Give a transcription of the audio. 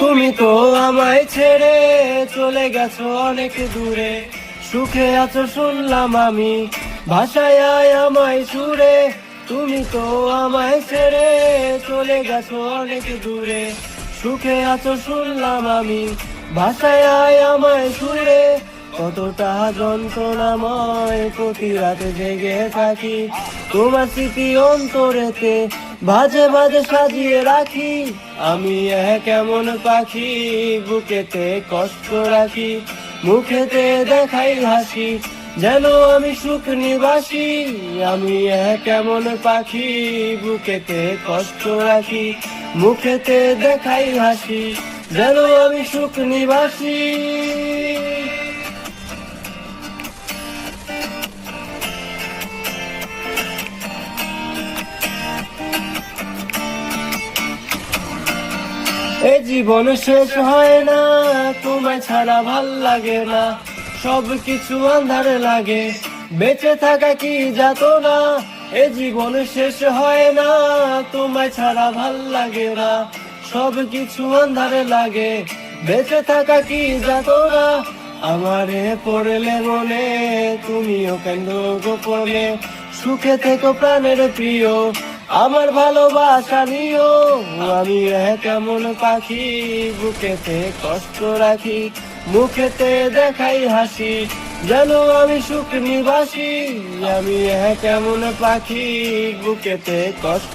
তুমি তো আমায় ছেড়ে চলে গেছো অনেক দূরে, সুখে আছো শুনলাম আমি, ভাষায় আমায় সুরে। তুমি তো আমায় ছেড়ে চলে গেছো অনেক দূরে, সুখে আছো শুনলাম আমি, ভাষায় আমায় সুরে। কতটা যন্ত্রণাময় প্রতি রাতে জেগে থাকি, তোমার স্মৃতি অন্তরেতে বাজে বাজে সাজিয়ে রাখি। আমি এক এমন পাখি বুকেতে কষ্ট রাখি, মুখেতে দেখাই হাসি, যেন আমি সুখ নিবাসী। আমি এক এমন পাখি বুকেতে কষ্ট রাখি, মুখেতে দেখাই হাসি, যেন আমি সুখ নিবাসী। এ জীবন শেষ হয় না, তোমায় ছাড়া ভাল লাগে না, সব কিছু আন্ধারে লাগে, বেঁচে থাকা কি যাত না। এ জীবন শেষ হয় না, তোমায় ছাড়া ভাল লাগে না, সব কিছু আন্ধারে লাগে, বেঁচে থাকা কি যাত না। আমারে পড়লে মনে তুমিও কেন গোপনে, সুখে থেকো প্রাণের প্রিয়, আমার ভালোবাসা নিও। আমি এক এমন পাখি বুকেতে কষ্ট রাখি, মুখেতে দেখাই হাসি, যেন আমি সুখ নিবাসী। আমি এক এমন পাখি বুকেতে কষ্ট